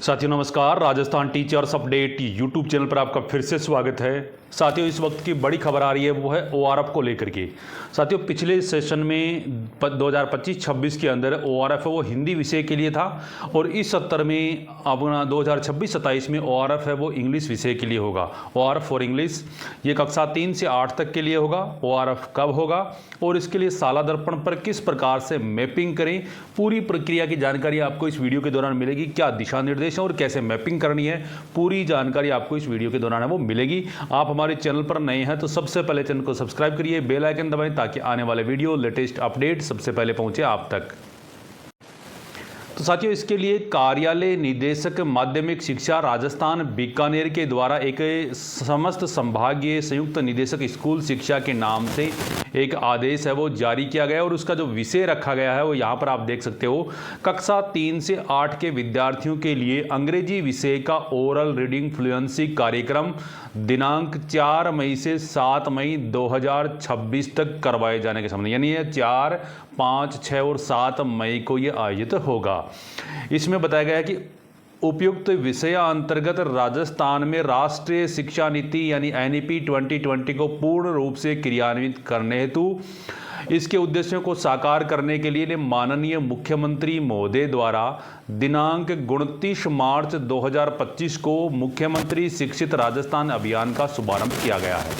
साथियों नमस्कार। Rajasthan teachers update YouTube channel पर आपका फिर से स्वागत है। साथियों इस वक्त की बड़ी खबर आ रही है वो है ओआरएफ को लेकर के। साथियों पिछले सेशन में 2025-26 के अंदर ओआरएफ है वो हिंदी विषय के लिए था और इस सत्र में अपना 2026-27 में ओआरएफ है वो इंग्लिश विषय के लिए होगा। ओआरएफ फॉर इंग्लिश ये कक्षा 3 से 8 तक के लिए होगा। ओआरएफ कब होगा और इसके लिए साला दर्पण पर किस प्रकार से मैपिंग करें, पूरी प्रक्रिया की जानकारी आपको इस वीडियो के दौरान मिलेगी। क्या दिशा निर्देश है और कैसे मैपिंग करनी है, पूरी जानकारी आपको इस वीडियो के दौरान है वो मिलेगी। आप हमारे चैनल पर नए हैं तो सबसे पहले चैनल को सब्सक्राइब करिए, बेल आइकन दबाएं ताकि आने वाले वीडियो लेटेस्ट अपडेट सबसे पहले पहुंचे आप तक। तो साथियों इसके लिए कार्यालय निदेशक माध्यमिक शिक्षा राजस्थान बीकानेर के द्वारा एक समस्त संभागीय संयुक्त निदेशक स्कूल शिक्षा के नाम से एक आदेश है वो जारी किया गया और उसका जो विषय रखा गया है वो यहाँ पर आप देख सकते हो। कक्षा 3 से 8 के विद्यार्थियों के लिए अंग्रेजी विषय का ओरल रीडिंग फ्लुएंसी कार्यक्रम दिनांक 4 मई से 7 मई 2026 तक करवाए जाने के संबंध, यानी 4, 5, 6 और 7 मई को ये आयोजित होगा। इसमें बताया गया है कि उपयुक्त विषय अंतर्गत राजस्थान में राष्ट्रीय शिक्षा नीति यानी एनईपी 2020 को पूर्ण रूप से क्रियान्वित करने हेतु इसके उद्देश्यों को साकार करने के लिए माननीय मुख्यमंत्री महोदय द्वारा दिनांक 29 मार्च 2025 को मुख्यमंत्री शिक्षित राजस्थान अभियान का शुभारंभ किया गया है।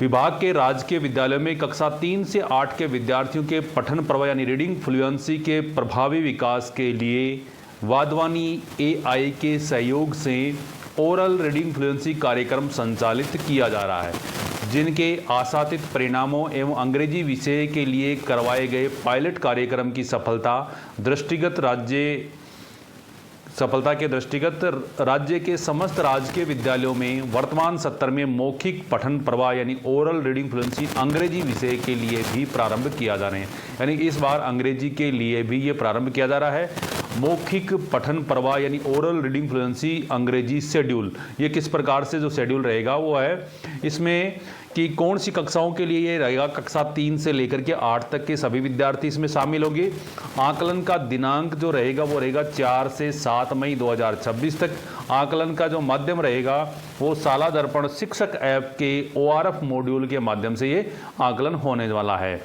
विभाग के राजकीय विद्यालयों में कक्षा 3 से 8 के विद्यार्थियों के पठन प्रवाह यानी रीडिंग फ्लुएंसी के प्रभावी विकास के लिए वाधवानी एआई के सहयोग से ओरल रीडिंग फ्लुएंसी कार्यक्रम संचालित किया जा रहा है, जिनके आशातीत परिणामों एवं अंग्रेजी विषय के लिए करवाए गए पायलट कार्यक्रम की सफलता के दृष्टिगत राज्य के समस्त राजकीय विद्यालयों में वर्तमान सत्र में मौखिक पठन प्रवाह यानी ओरल रीडिंग फ्लुएंसी अंग्रेजी विषय के लिए भी प्रारंभ किया जा रहे हैं। यानी इस बार अंग्रेजी के लिए भी ये प्रारंभ किया जा रहा है। मौखिक पठन प्रवाह यानी ओरल रीडिंग फ्लुएंसी अंग्रेजी शेड्यूल, ये किस प्रकार से जो शेड्यूल रहेगा वो है इसमें कि कौन सी कक्षाओं के लिए ये रहेगा। कक्षा 3 से लेकर के 8 तक के सभी विद्यार्थी इसमें शामिल होंगे। आकलन का दिनांक जो रहेगा वो रहेगा 4 से 7 मई 2026 तक। आकलन का जो माध्यम रहेगा वो साला दर्पण शिक्षक ऐप के ओआरएफ मॉड्यूल के माध्यम से ये आकलन होने वाला है।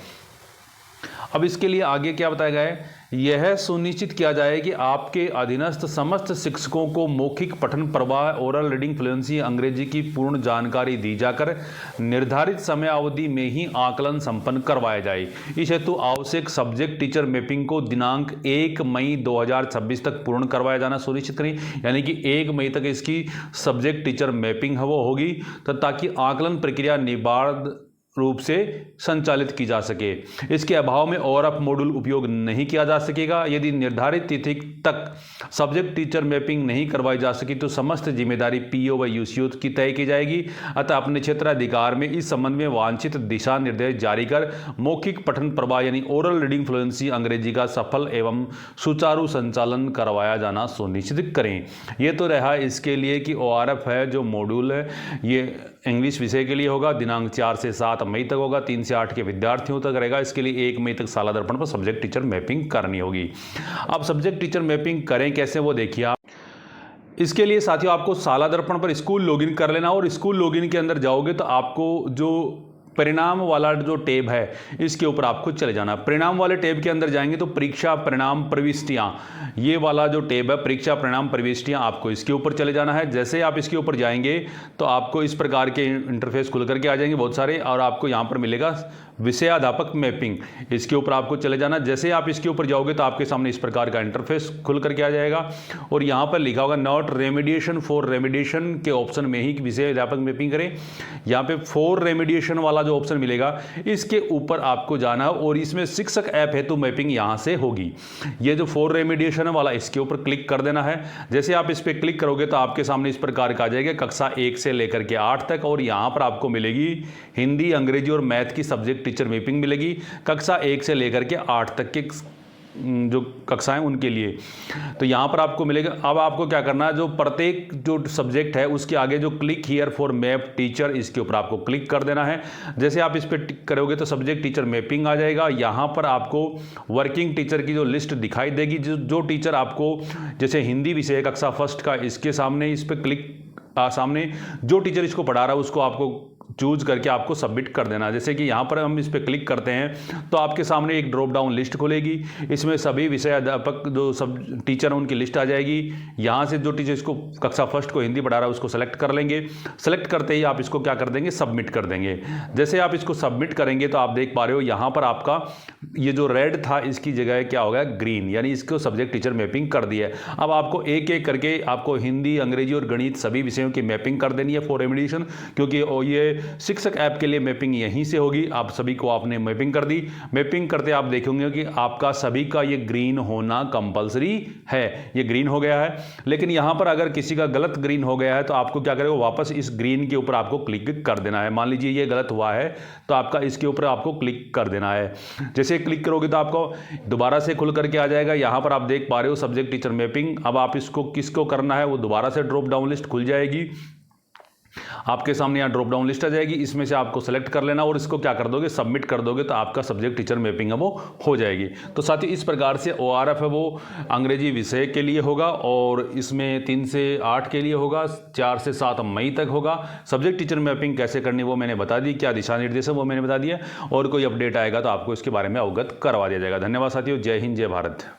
अब इसके लिए आगे क्या बताया गया है, यह सुनिश्चित किया जाए कि आपके अधीनस्थ समस्त शिक्षकों को मौखिक पठन प्रवाह ओरल रीडिंग फ्लुएंसी अंग्रेजी की पूर्ण जानकारी दी जाकर निर्धारित समय अवधि में ही आकलन संपन्न करवाया जाए। इस हेतु आवश्यक सब्जेक्ट टीचर मैपिंग को दिनांक 1 मई 2026 तक पूर्ण करवाया जाना सुनिश्चित करें, यानी कि 1 मई तक इसकी सब्जेक्ट टीचर मैपिंग है वो होगी ताकि आकलन प्रक्रिया निर्बाध रूप से संचालित की जा सके। इसके अभाव में ओआरएफ मॉड्यूल उपयोग नहीं किया जा सकेगा। यदि निर्धारित तिथि तक सब्जेक्ट टीचर मैपिंग नहीं करवाई जा सकी तो समस्त जिम्मेदारी पीओ व यूसीओ की तय की जाएगी। अतः अपने क्षेत्राधिकार में इस संबंध में वांछित दिशा निर्देश जारी कर मौखिक पठन प्रवाह यानी ओरल रीडिंग फ्लुएंसी अंग्रेजी का सफल एवं सुचारू संचालन करवाया जाना सुनिश्चित करें। ये तो रहा इसके लिए कि ओआरएफ है जो मॉड्यूल है ये इंग्लिश विषय के लिए होगा, दिनांक 4 से 7 मई तक होगा, 3 से 8 के विद्यार्थियों तक रहेगा। इसके लिए 1 मई तक साला दर्पण पर सब्जेक्ट टीचर मैपिंग करनी होगी। अब सब्जेक्ट टीचर मैपिंग करें कैसे वो देखिए आप। इसके लिए साथियों आपको साला दर्पण पर स्कूल लॉगिन कर लेना और स्कूल लॉगिन के अंदर जाओगे तो आपको जो परिणाम वाला जो टैब है इसके ऊपर आपको चले जाना। परिणाम वाले टैब के अंदर जाएंगे तो परीक्षा परिणाम प्रविष्टियां, ये वाला जो टैब है परीक्षा परिणाम प्रविष्टियां, आपको इसके ऊपर चले जाना है। जैसे आप इसके ऊपर जाएंगे तो आपको इस प्रकार के इंटरफेस खुल करके आ जाएंगे बहुत सारे, और आपको यहाँ पर मिलेगा विषयाध्यापक मैपिंग, इसके ऊपर आपको चले जाना। जैसे आप इसके ऊपर जाओगे तो आपके सामने इस प्रकार का इंटरफेस खुल करके आ जाएगा और यहाँ पर लिखा होगा नॉट रेमेडिएशन फॉर रेमेडिएशन के ऑप्शन में ही विषयाध्यापक मैपिंग करें। यहाँ पे फॉर रेमेडिएशन वाला जो ऑप्शन मिलेगा इसके ऊपर आपको जाना है और इसमें शिक्षक ऐप हेतु मैपिंग यहाँ से होगी। ये जो फॉर रेमेडिएशन वाला इसके ऊपर क्लिक कर देना है। जैसे आप इस पर क्लिक करोगे तो आपके सामने इस प्रकार का आ जाएगा कक्षा 1 से लेकर के 8 तक, और यहाँ पर आपको मिलेगी हिंदी, अंग्रेजी और मैथ की सब्जेक्ट टीचर मैपिंग मिलेगी। कक्षा 1 से लेकर के 8 तक के जो कक्षाएं उनके लिए। तो यहाँ पर आपको मिलेगा। अब आपको क्या करना है, जो प्रत्येक जो सब्जेक्ट है उसके आगे जो click here for map teacher, इसके ऊपर आपको क्लिक कर देना है। जैसे आप इस पर टिक करोगे तो सब्जेक्ट टीचर मैपिंग आ जाएगा। यहाँ पर आपको वर्किंग टीचर की जो लिस्ट दिखाई देगी, जो टीचर आपको, जैसे हिंदी विषय कक्षा फर्स्ट का, इसके सामने इस पर क्लिक सामने जो टीचर इसको पढ़ा रहा है उसको आपको चूज करके आपको सबमिट कर देना। जैसे कि यहाँ पर हम इस पर क्लिक करते हैं तो आपके सामने एक ड्रॉप डाउन लिस्ट खुलेगी। इसमें सभी विषय अध्यापक जो सब टीचर हैं उनकी लिस्ट आ जाएगी। यहाँ से जो टीचर इसको कक्षा फर्स्ट को हिंदी पढ़ा रहा है उसको सेलेक्ट कर लेंगे। सेलेक्ट करते ही आप इसको क्या कर देंगे, सबमिट कर देंगे। जैसे आप इसको सबमिट करेंगे तो आप देख पा रहे हो यहाँ पर आपका ये जो रेड था इसकी जगह क्या हो गया, ग्रीन, यानी इसको सब्जेक्ट टीचर मैपिंग कर दिया है। अब आपको एक एक करके आपको हिंदी, अंग्रेजी और गणित सभी विषयों की मैपिंग कर देनी है फॉर रेमेडिएशन, क्योंकि ये शिक्षक ऐप के लिए मैपिंग यहीं से होगी। आप सभी को आपने मैपिंग कर दी। मैपिंग करते आप देखेंगे कि आपका सभी का ये ग्रीन होना कंपलसरी है। ये ग्रीन हो गया है। लेकिन यहाँ पर अगर किसी का गलत ग्रीन हो गया है तो आपको क्या करेगा, वापस इस ग्रीन के ऊपर आपको क्लिक कर देना है। मान लीजिए ये गलत हुआ है तो आपका इसके ऊपर आपको क्लिक कर देना है। जैसे क्लिक करोगे तो आपको दोबारा से खुल करके आ जाएगा। यहाँ पर आप देख पा रहे हो सब्जेक्ट टीचर मैपिंग। अब आप इसको किसको करना है वो दोबारा से ड्रॉप डाउन लिस्ट खुल जाएगी। आपके सामने यहाँ ड्रॉप डाउन लिस्ट आ जाएगी। इसमें से आपको सेलेक्ट कर लेना और इसको क्या कर दोगे, सबमिट कर दोगे तो आपका सब्जेक्ट टीचर मैपिंग है वो हो जाएगी। तो साथ ही इस प्रकार से ORF है वो अंग्रेजी विषय के लिए होगा और इसमें 3 से 8 के लिए होगा, 4 से 7 मई तक होगा। सब्जेक्ट टीचर मैपिंग कैसे करनी वो मैंने बता दी, क्या दिशा निर्देश है वो मैंने बता दिया, और कोई अपडेट आएगा तो आपको इसके बारे में अवगत करवा दिया जाएगा। धन्यवाद साथियों, जय हिंद, जय भारत।